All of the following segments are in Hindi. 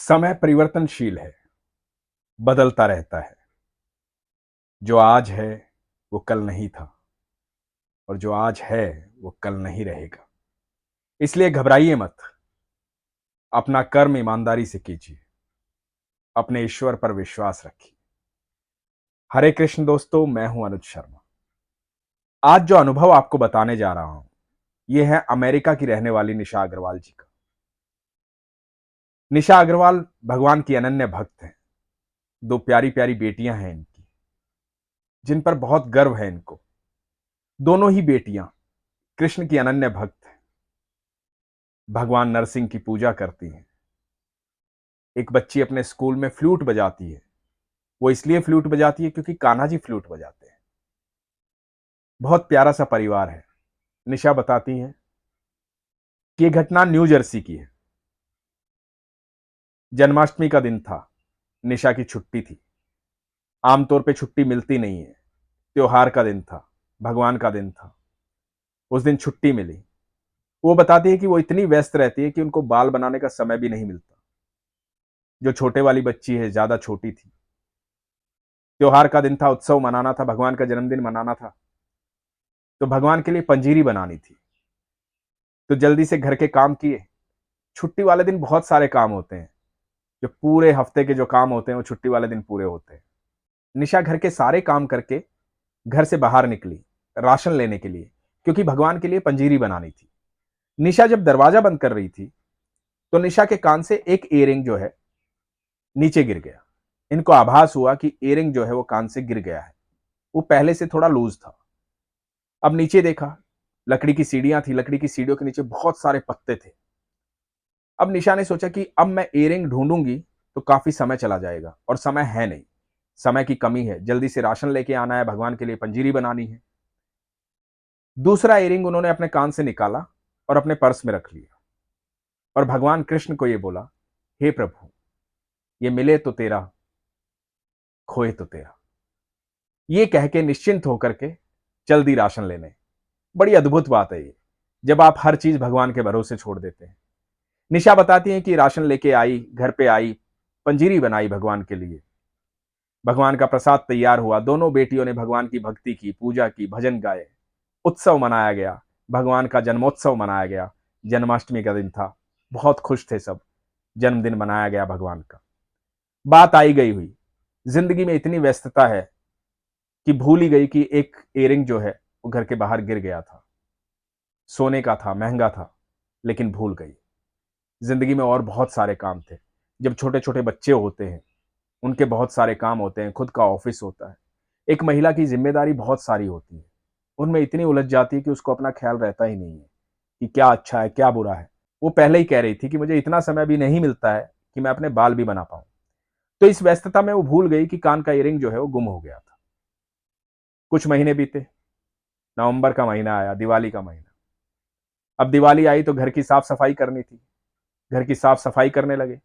समय परिवर्तनशील है, बदलता रहता है। जो आज है वो कल नहीं था और जो आज है वो कल नहीं रहेगा। इसलिए घबराइए मत। अपना कर्म ईमानदारी से कीजिए। अपने ईश्वर पर विश्वास रखिए। हरे कृष्ण दोस्तों, मैं हूं अनुज शर्मा। आज जो अनुभव आपको बताने जा रहा हूं, यह है अमेरिका की रहने वाली निशा अग्रवाल जी का। निशा अग्रवाल भगवान की अनन्य भक्त हैं। दो प्यारी प्यारी बेटियां हैं इनकी, जिन पर बहुत गर्व है इनको। दोनों ही बेटियां कृष्ण की अनन्य भक्त हैं। भगवान नरसिंह की पूजा करती हैं। एक बच्ची अपने स्कूल में फ्लूट बजाती है। वो इसलिए फ्लूट बजाती है क्योंकि कान्हा जी फ्लूट बजाते हैं। बहुत प्यारा सा परिवार है। निशा बताती हैं कि यह घटना न्यू जर्सी की है। जन्माष्टमी का दिन था। निशा की छुट्टी थी। आमतौर पे छुट्टी मिलती नहीं है। त्योहार का दिन था, भगवान का दिन था। उस दिन छुट्टी मिली। वो बताती है कि वो इतनी व्यस्त रहती है कि उनको बाल बनाने का समय भी नहीं मिलता। जो छोटे वाली बच्ची है, ज्यादा छोटी थी। त्योहार का दिन था, उत्सव मनाना था, भगवान का जन्मदिन मनाना था। तो भगवान के लिए पंजीरी बनानी थी। तो जल्दी से घर के काम किए। छुट्टी वाले दिन बहुत सारे काम होते हैं। जो पूरे हफ्ते के जो काम होते हैं वो छुट्टी वाले दिन पूरे होते हैं। निशा घर के सारे काम करके घर से बाहर निकली राशन लेने के लिए, क्योंकि भगवान के लिए पंजीरी बनानी थी। निशा जब दरवाजा बंद कर रही थी तो निशा के कान से एक इयरिंग जो है नीचे गिर गया। इनको आभास हुआ कि इयरिंग जो है वो कान से गिर गया है। वो पहले से थोड़ा लूज था। अब नीचे देखा, लकड़ी की सीढ़ियां थी। लकड़ी की सीढ़ियों के नीचे बहुत सारे पत्ते थे। अब निशा ने सोचा कि अब मैं इयरिंग ढूंढूंगी तो काफी समय चला जाएगा, और समय है नहीं। समय की कमी है, जल्दी से राशन लेके आना है, भगवान के लिए पंजीरी बनानी है। दूसरा इयरिंग उन्होंने अपने कान से निकाला और अपने पर्स में रख लिया, और भगवान कृष्ण को यह बोला, हे प्रभु, ये मिले तो तेरा, खोए तो तेरा। ये कह के निश्चिंत होकर के चल दी राशन लेने। बड़ी अद्भुत बात है ये, जब आप हर चीज भगवान के भरोसे छोड़ देते हैं। निशा बताती हैं कि राशन लेके आई, घर पे आई, पंजीरी बनाई भगवान के लिए। भगवान का प्रसाद तैयार हुआ। दोनों बेटियों ने भगवान की भक्ति की, पूजा की, भजन गाए। उत्सव मनाया गया। भगवान का जन्मोत्सव मनाया गया। जन्माष्टमी का दिन था। बहुत खुश थे सब। जन्मदिन मनाया गया भगवान का। बात आई गई हुई। जिंदगी में इतनी व्यस्तता है कि भूल ही गई कि एक इयरिंग जो है वो घर के बाहर गिर गया था। सोने का था, महंगा था, लेकिन भूल गई। जिंदगी में और बहुत सारे काम थे। जब छोटे छोटे बच्चे होते हैं, उनके बहुत सारे काम होते हैं, खुद का ऑफिस होता है। एक महिला की जिम्मेदारी बहुत सारी होती है। उनमें इतनी उलझ जाती है कि उसको अपना ख्याल रहता ही नहीं है कि क्या अच्छा है, क्या बुरा है। वो पहले ही कह रही थी कि मुझे इतना समय भी नहीं मिलता है कि मैं अपने बाल भी बना पाऊं। तो इस व्यस्तता में वो भूल गई कि कान का इयरिंग जो है वो गुम हो गया था। कुछ महीने बीते। नवंबर का महीना आया, दिवाली का महीना। अब दिवाली आई तो घर की साफ सफाई करनी थी। घर की साफ सफाई करने लगे।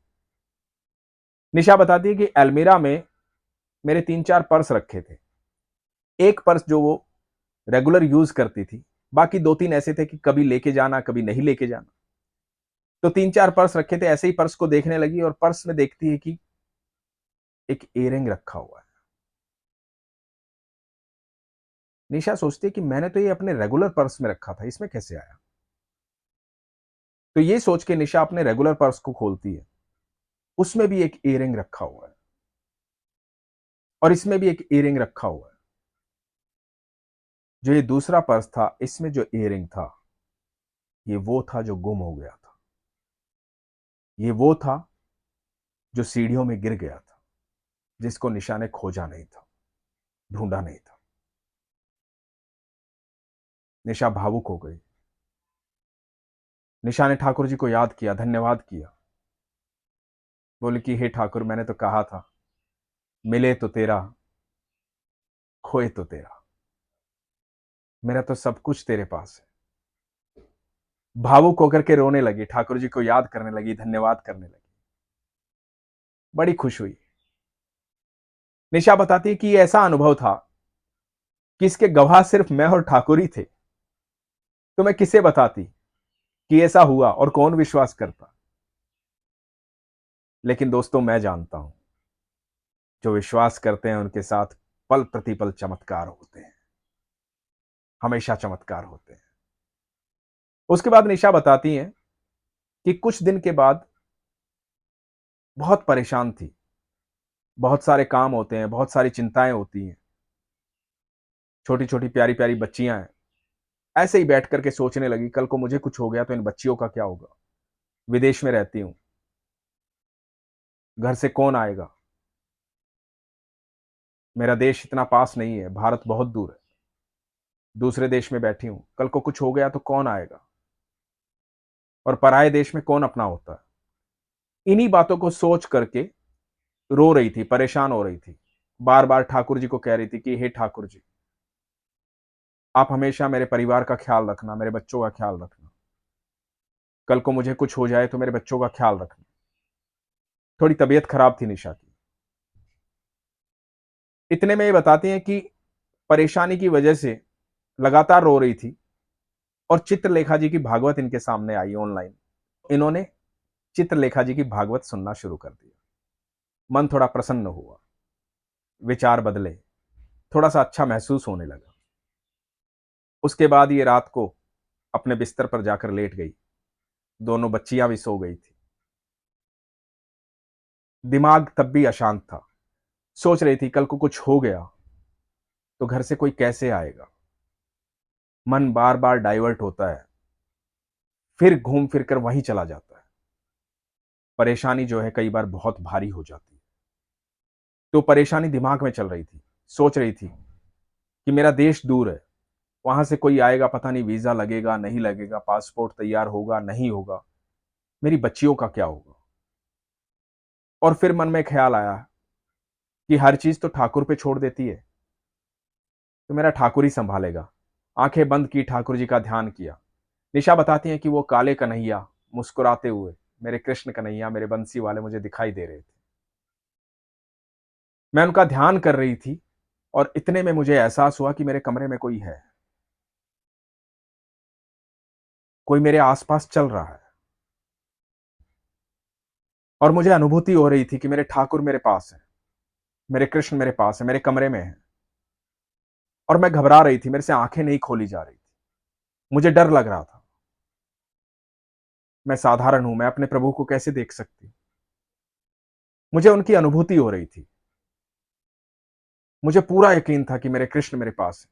निशा बताती है कि अलमीरा में मेरे 3-4 पर्स रखे थे। एक पर्स जो वो रेगुलर यूज करती थी, बाकी 2-3 ऐसे थे कि कभी लेके जाना, कभी नहीं लेके जाना। तो 3-4 पर्स रखे थे। ऐसे ही पर्स को देखने लगी और पर्स में देखती है कि एक इयरिंग रखा हुआ है। निशा सोचती है कि मैंने तो ये अपने रेगुलर पर्स में रखा था, इसमें कैसे आया। तो ये सोच के निशा अपने रेगुलर पर्स को खोलती है। उसमें भी एक इयरिंग रखा हुआ है, और इसमें भी एक इयरिंग रखा हुआ है। जो ये दूसरा पर्स था, इसमें जो इयरिंग था, ये वो था जो गुम हो गया था। ये वो था जो सीढ़ियों में गिर गया था, जिसको निशा ने खोजा नहीं था, ढूंढा नहीं था। निशा भावुक हो गई। निशा ने ठाकुर जी को याद किया, धन्यवाद किया। बोले कि हे ठाकुर, मैंने तो कहा था, मिले तो तेरा, खोए तो तेरा। मेरा तो सब कुछ तेरे पास है। भावुक होकर के रोने लगी, ठाकुर जी को याद करने लगी, धन्यवाद करने लगी। बड़ी खुश हुई। निशा बताती है कि ये ऐसा अनुभव था कि इसके गवाह सिर्फ मैं और ठाकुर ही थे। तो मैं किसे बताती कि ऐसा हुआ, और कौन विश्वास करता। लेकिन दोस्तों, मैं जानता हूं, जो विश्वास करते हैं उनके साथ पल प्रतिपल चमत्कार होते हैं, हमेशा चमत्कार होते हैं। उसके बाद निशा बताती हैं कि कुछ दिन के बाद बहुत परेशान थी, बहुत सारे काम होते हैं, बहुत सारी चिंताएं होती हैं, छोटी छोटी प्यारी प्यारी बच्चियां हैं। ऐसे ही बैठ करके सोचने लगी, कल को मुझे कुछ हो गया तो इन बच्चियों का क्या होगा। विदेश में रहती हूं, घर से कौन आएगा, मेरा देश इतना पास नहीं है, भारत बहुत दूर है, दूसरे देश में बैठी हूं, कल को कुछ हो गया तो कौन आएगा, और पराये देश में कौन अपना होता है। इन्हीं बातों को सोच करके रो रही थी, परेशान हो रही थी। बार बार ठाकुर जी को कह रही थी कि हे ठाकुर जी, आप हमेशा मेरे परिवार का ख्याल रखना, मेरे बच्चों का ख्याल रखना, कल को मुझे कुछ हो जाए तो मेरे बच्चों का ख्याल रखना। थोड़ी तबीयत खराब थी निशा की। इतने में ये बताती हैं कि परेशानी की वजह से लगातार रो रही थी, और चित्रलेखा जी की भागवत इनके सामने आई ऑनलाइन। इन्होंने चित्रलेखा जी की भागवत सुनना शुरू कर दिया। मन थोड़ा प्रसन्न हुआ, विचार बदले, थोड़ा सा अच्छा महसूस होने लगा। उसके बाद ये रात को अपने बिस्तर पर जाकर लेट गई। दोनों बच्चियां भी सो गई थी। दिमाग तब भी अशांत था। सोच रही थी, कल को कुछ हो गया तो घर से कोई कैसे आएगा। मन बार बार डाइवर्ट होता है, फिर घूम फिर कर वहीं चला जाता है। परेशानी जो है कई बार बहुत भारी हो जाती है। तो परेशानी दिमाग में चल रही थी। सोच रही थी कि मेरा देश दूर है, वहां से कोई आएगा, पता नहीं वीजा लगेगा नहीं लगेगा, पासपोर्ट तैयार होगा नहीं होगा, मेरी बच्चियों का क्या होगा। और फिर मन में ख्याल आया कि हर चीज तो ठाकुर पे छोड़ देती है, तो मेरा ठाकुर ही संभालेगा। आंखें बंद की, ठाकुर जी का ध्यान किया। निशा बताती हैं कि वो काले कन्हैया मुस्कुराते हुए, मेरे कृष्ण कन्हैया, मेरे बंसी वाले मुझे दिखाई दे रहे थे। मैं उनका ध्यान कर रही थी, और इतने में मुझे एहसास हुआ कि मेरे कमरे में कोई है, कोई मेरे आसपास चल रहा है। और मुझे अनुभूति हो रही थी कि मेरे ठाकुर मेरे पास है, मेरे कृष्ण मेरे पास है, मेरे कमरे में है। और मैं घबरा रही थी, मेरे से आंखें नहीं खोली जा रही थी, मुझे डर लग रहा था। मैं साधारण हूं, मैं अपने प्रभु को कैसे देख सकती हूं। मुझे उनकी अनुभूति हो रही थी। मुझे पूरा यकीन था कि मेरे कृष्ण मेरे पास है,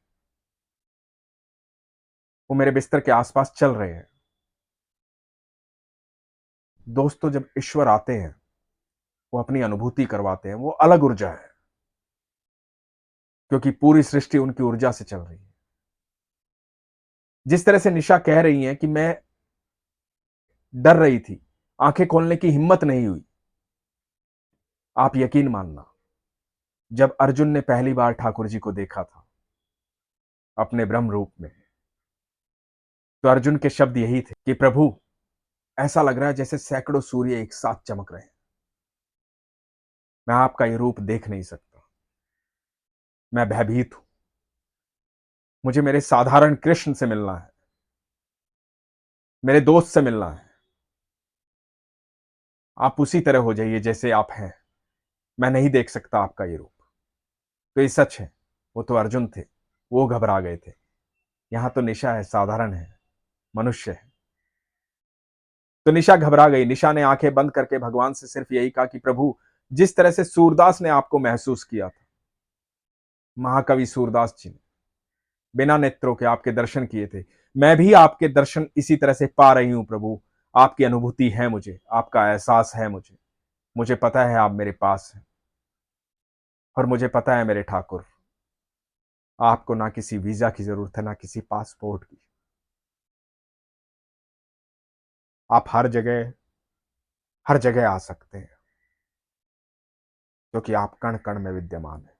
वो मेरे बिस्तर के आसपास चल रहे हैं। दोस्तों, जब ईश्वर आते हैं, वो अपनी अनुभूति करवाते हैं, वो अलग ऊर्जा है, क्योंकि पूरी सृष्टि उनकी ऊर्जा से चल रही है। जिस तरह से निशा कह रही हैं कि मैं डर रही थी, आंखें खोलने की हिम्मत नहीं हुई। आप यकीन मानना, जब अर्जुन ने पहली बार ठाकुर जी को देखा था अपने ब्रह्म रूप में, तो अर्जुन के शब्द यही थे कि प्रभु, ऐसा लग रहा है जैसे सैकड़ों सूर्य एक साथ चमक रहे हैं। मैं आपका ये रूप देख नहीं सकता, मैं भयभीत हूं। मुझे मेरे साधारण कृष्ण से मिलना है, मेरे दोस्त से मिलना है। आप उसी तरह हो जाइए जैसे आप हैं, मैं नहीं देख सकता आपका ये रूप। तो ये सच है, वो तो अर्जुन थे, वो घबरा गए थे। यहां तो निशा है, साधारण है, मनुष्य है। तो निशा घबरा गई। निशा ने आंखें बंद करके भगवान से सिर्फ यही कहा कि प्रभु, जिस तरह से सूरदास ने आपको महसूस किया था, महाकवि सूरदास जी ने बिना नेत्रों के आपके दर्शन किए थे, मैं भी आपके दर्शन इसी तरह से पा रही हूं प्रभु। आपकी अनुभूति है मुझे, आपका एहसास है मुझे। मुझे पता है आप मेरे पास हैं, और मुझे पता है मेरे ठाकुर, आपको ना किसी वीजा की जरूरत है, ना किसी पासपोर्ट की। आप हर जगह आ सकते हैं, क्योंकि आप कण कण में विद्यमान है।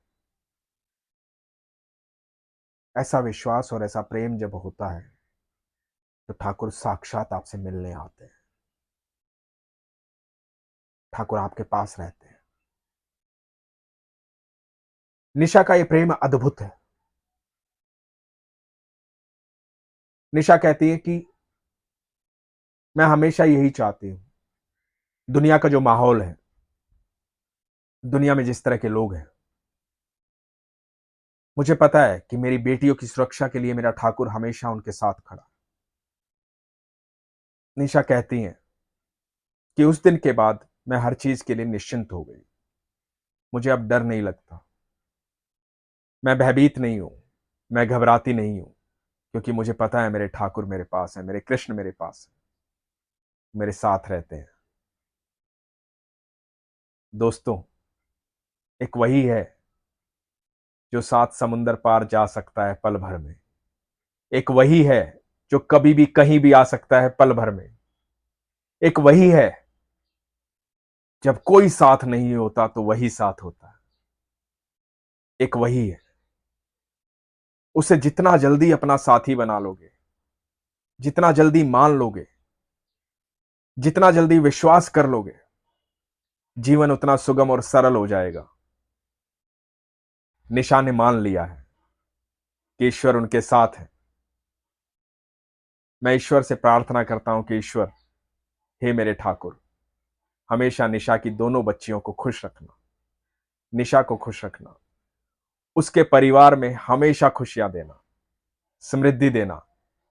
ऐसा विश्वास और ऐसा प्रेम जब होता है, तो ठाकुर साक्षात आपसे मिलने आते हैं, ठाकुर आपके पास रहते हैं। निशा का यह प्रेम अद्भुत है। निशा कहती है कि मैं हमेशा यही चाहती हूं, दुनिया का जो माहौल है, दुनिया में जिस तरह के लोग हैं, मुझे पता है कि मेरी बेटियों की सुरक्षा के लिए मेरा ठाकुर हमेशा उनके साथ खड़ा। निशा कहती हैं कि उस दिन के बाद मैं हर चीज के लिए निश्चिंत हो गई। मुझे अब डर नहीं लगता। मैं भयभीत नहीं हूं। मैं घबराती नहीं हूं, क्योंकि मुझे पता है मेरे ठाकुर मेरे पास है, मेरे कृष्ण मेरे पास है, मेरे साथ रहते हैं। दोस्तों, एक वही है जो 7 समुंदर पार जा सकता है पल भर में। एक वही है जो कभी भी कहीं भी आ सकता है पल भर में। एक वही है, जब कोई साथ नहीं होता तो वही साथ होता है। एक वही है, उसे जितना जल्दी अपना साथी बना लोगे, जितना जल्दी मान लोगे, जितना जल्दी विश्वास कर लोगे, जीवन उतना सुगम और सरल हो जाएगा। निशा ने मान लिया है कि ईश्वर उनके साथ है। मैं ईश्वर से प्रार्थना करता हूं कि ईश्वर, हे मेरे ठाकुर, हमेशा निशा की दोनों बच्चियों को खुश रखना, निशा को खुश रखना, उसके परिवार में हमेशा खुशियां देना, समृद्धि देना,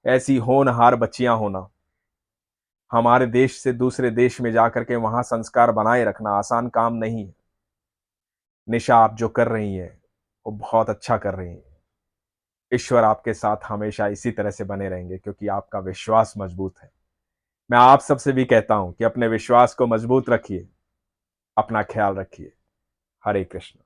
ऐसी होनहार बच्चियां होना। हमारे देश से दूसरे देश में जाकर के वहां संस्कार बनाए रखना आसान काम नहीं है। निशा, आप जो कर रही हैं वो बहुत अच्छा कर रही हैं। ईश्वर आपके साथ हमेशा इसी तरह से बने रहेंगे, क्योंकि आपका विश्वास मजबूत है। मैं आप सबसे भी कहता हूं कि अपने विश्वास को मजबूत रखिए, अपना ख्याल रखिए। हरे कृष्ण।